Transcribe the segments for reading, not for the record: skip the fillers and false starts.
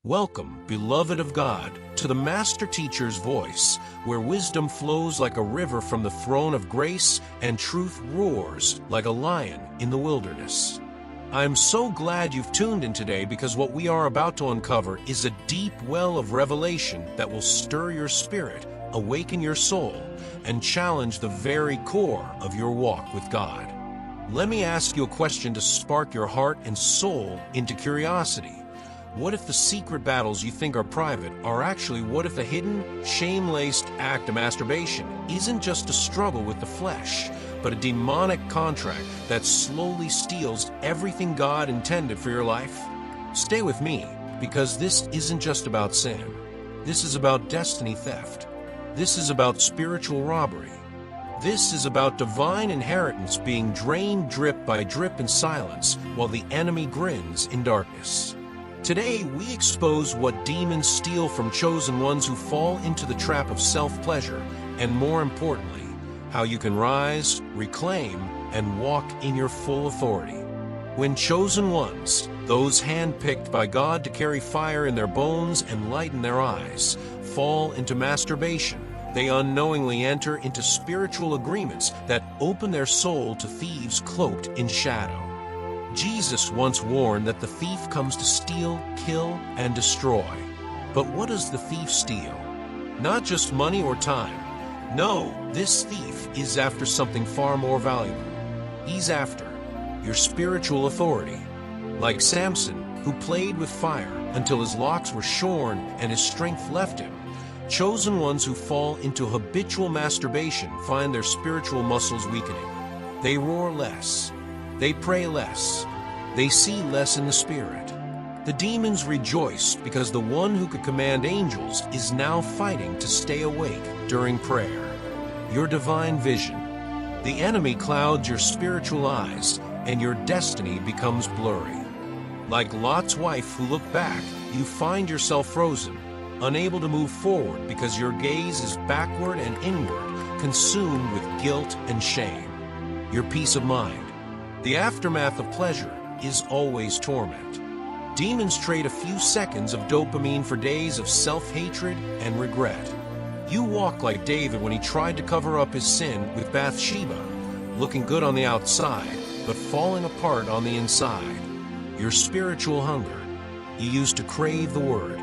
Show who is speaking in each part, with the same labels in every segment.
Speaker 1: Welcome, beloved of God, to the MasterTeachers Voice, where wisdom flows like a river from the throne of grace and truth roars like a lion in the wilderness. I'm so glad you've tuned in today because what we are about to uncover is a deep well of revelation that will stir your spirit, awaken your soul, and challenge the very core of your walk with God. Let me ask you a question to spark your heart and soul into curiosity. What if the secret battles you think are private are actually what if the hidden, shame-laced act of masturbation isn't just a struggle with the flesh, but a demonic contract that slowly steals everything God intended for your life? Stay with me, because this isn't just about sin. This is about destiny theft. This is about spiritual robbery. This is about divine inheritance being drained drip by drip in silence while the enemy grins in darkness. Today, we expose what demons steal from chosen ones who fall into the trap of self-pleasure, and more importantly, how you can rise, reclaim, and walk in your full authority. When chosen ones, those handpicked by God to carry fire in their bones and light in their eyes, fall into masturbation, they unknowingly enter into spiritual agreements that open their soul to thieves cloaked in shadow. Jesus once warned that the thief comes to steal, kill, and destroy. But what does the thief steal? Not just money or time. No, this thief is after something far more valuable. He's after your spiritual authority. Like Samson, who played with fire until his locks were shorn and his strength left him, chosen ones who fall into habitual masturbation find their spiritual muscles weakening. They roar less. They pray less. They see less in the spirit. The demons rejoice because the one who could command angels is now fighting to stay awake during prayer. Your divine vision. The enemy clouds your spiritual eyes, and your destiny becomes blurry. Like Lot's wife who looked back, you find yourself frozen, unable to move forward because your gaze is backward and inward, consumed with guilt and shame. Your peace of mind. The aftermath of pleasure is always torment. Demons trade a few seconds of dopamine for days of self-hatred and regret. You walk like David when he tried to cover up his sin with Bathsheba, looking good on the outside, but falling apart on the inside. Your spiritual hunger. You used to crave the word.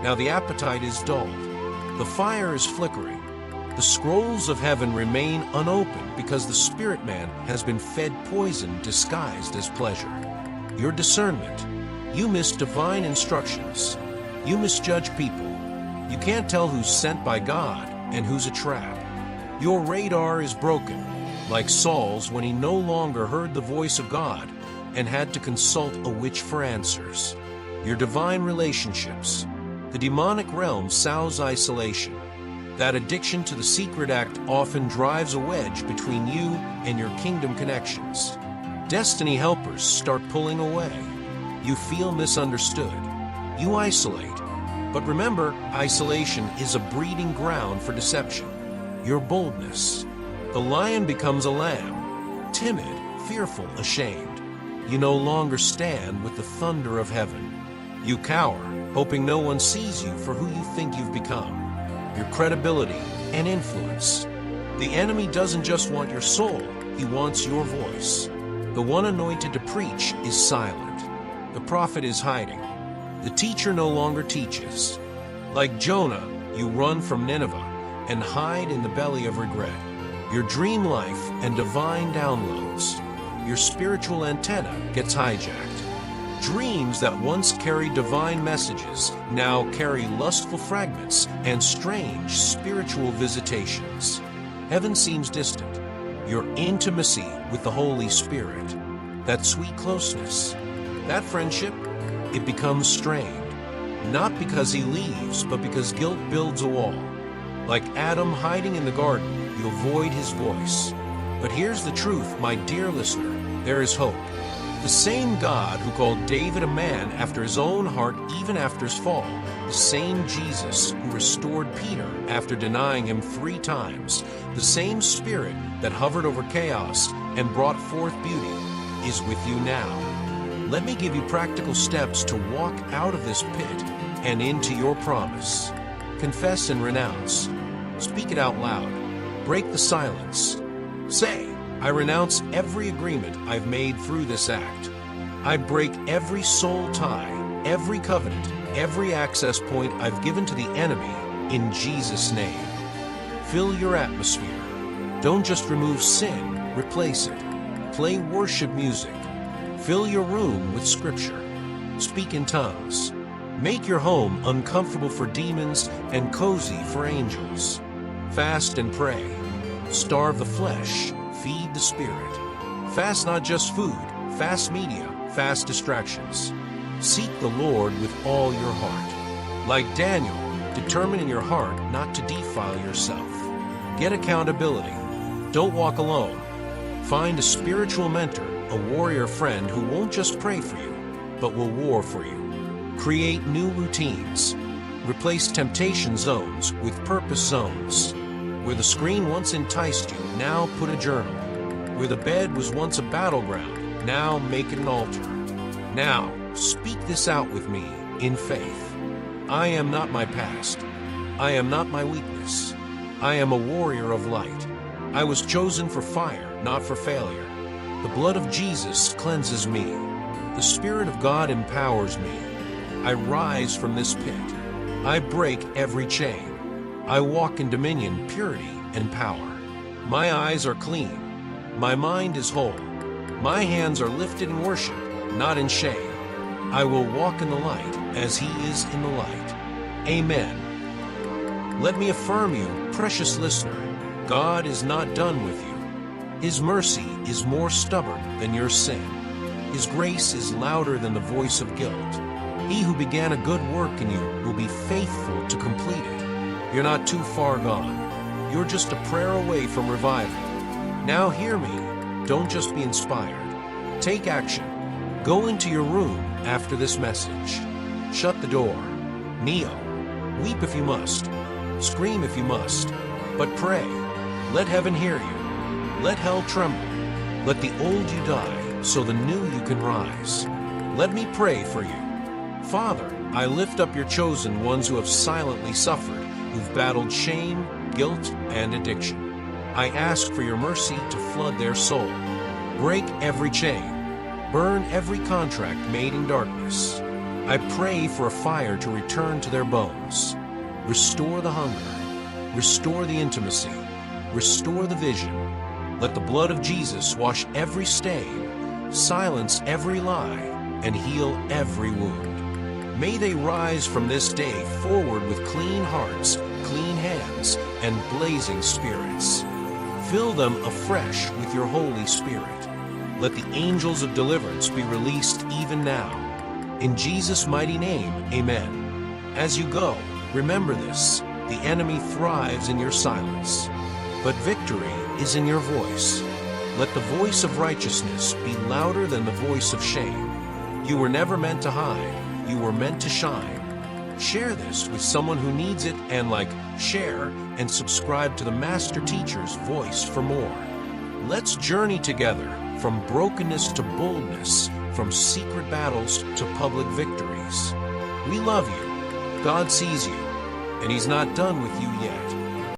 Speaker 1: Now the appetite is dulled. The fire is flickering. The scrolls of heaven remain unopened because the spirit man has been fed poison disguised as pleasure. Your discernment. You miss divine instructions. You misjudge people. You can't tell who's sent by God and who's a trap. Your radar is broken, like Saul's when he no longer heard the voice of God and had to consult a witch for answers. Your divine relationships. The demonic realm sows isolation. That addiction to the secret act often drives a wedge between you and your kingdom connections. Destiny helpers start pulling away. You feel misunderstood. You isolate. But remember, isolation is a breeding ground for deception. Your boldness. The lion becomes a lamb. Timid, fearful, ashamed. You no longer stand with the thunder of heaven. You cower, hoping no one sees you for who you think you've become. Your credibility and influence. The enemy doesn't just want your soul, he wants your voice. The one anointed to preach is silent. The prophet is hiding. The teacher no longer teaches. Like Jonah, you run from Nineveh and hide in the belly of regret. Your dream life and divine downloads. Your spiritual antenna gets hijacked. Dreams that once carried divine messages now carry lustful fragments and strange spiritual visitations. Heaven seems distant. Your intimacy with the Holy Spirit, that sweet closeness, that friendship, it becomes strained. Not because he leaves, but because guilt builds a wall. Like Adam hiding in the garden, you avoid his voice. But here's the truth, my dear listener, there is hope. The same God who called David a man after his own heart even after his fall, the same Jesus who restored Peter after denying him 3 times, the same Spirit that hovered over chaos and brought forth beauty, is with you now. Let me give you practical steps to walk out of this pit and into your promise. Confess and renounce. Speak it out loud. Break the silence. Say, I renounce every agreement I've made through this act. I break every soul tie, every covenant, every access point I've given to the enemy in Jesus' name. Fill your atmosphere. Don't just remove sin, replace it. Play worship music. Fill your room with scripture. Speak in tongues. Make your home uncomfortable for demons and cozy for angels. Fast and pray. Starve the flesh, feed the spirit. Fast not just food, fast media, fast distractions. Seek the Lord with all your heart. Like Daniel, determine in your heart not to defile yourself. Get accountability. Don't walk alone. Find a spiritual mentor, a warrior friend who won't just pray for you, but will war for you. Create new routines. Replace temptation zones with purpose zones. Where the screen once enticed you, now put a journal. Where the bed was once a battleground, now make it an altar. Now, speak this out with me in faith. I am not my past. I am not my weakness. I am a warrior of light. I was chosen for fire, not for failure. The blood of Jesus cleanses me. The Spirit of God empowers me. I rise from this pit. I break every chain. I walk in dominion, purity, and power. My eyes are clean. My mind is whole. My hands are lifted in worship, not in shame. I will walk in the light as He is in the light. Amen. Let me affirm you, precious listener, God is not done with you. His mercy is more stubborn than your sin. His grace is louder than the voice of guilt. He who began a good work in you will be faithful to complete it. You're not too far gone. You're just a prayer away from revival. Now hear me. Don't just be inspired. Take action. Go into your room after this message. Shut the door. Kneel. Weep if you must. Scream if you must. But pray. Let heaven hear you. Let hell tremble. Let the old you die, so the new you can rise. Let me pray for you. Father, I lift up your chosen ones who have silently suffered, who've battled shame, guilt, and addiction. I ask for your mercy to flood their soul. Break every chain. Burn every contract made in darkness. I pray for a fire to return to their bones. Restore the hunger. Restore the intimacy. Restore the vision. Let the blood of Jesus wash every stain, silence every lie, and heal every wound. May they rise from this day forward with clean hearts, clean hands, and blazing spirits. Fill them afresh with your Holy Spirit. Let the angels of deliverance be released even now. In Jesus' mighty name, amen. As you go, remember this: the enemy thrives in your silence, but victory is in your voice. Let the voice of righteousness be louder than the voice of shame. You were never meant to hide. You were meant to shine. Share this with someone who needs it, and share, and subscribe to the Master Teachers Voice for more. Let's journey together from brokenness to boldness, from secret battles to public victories. We love you. God sees you, and He's not done with you yet.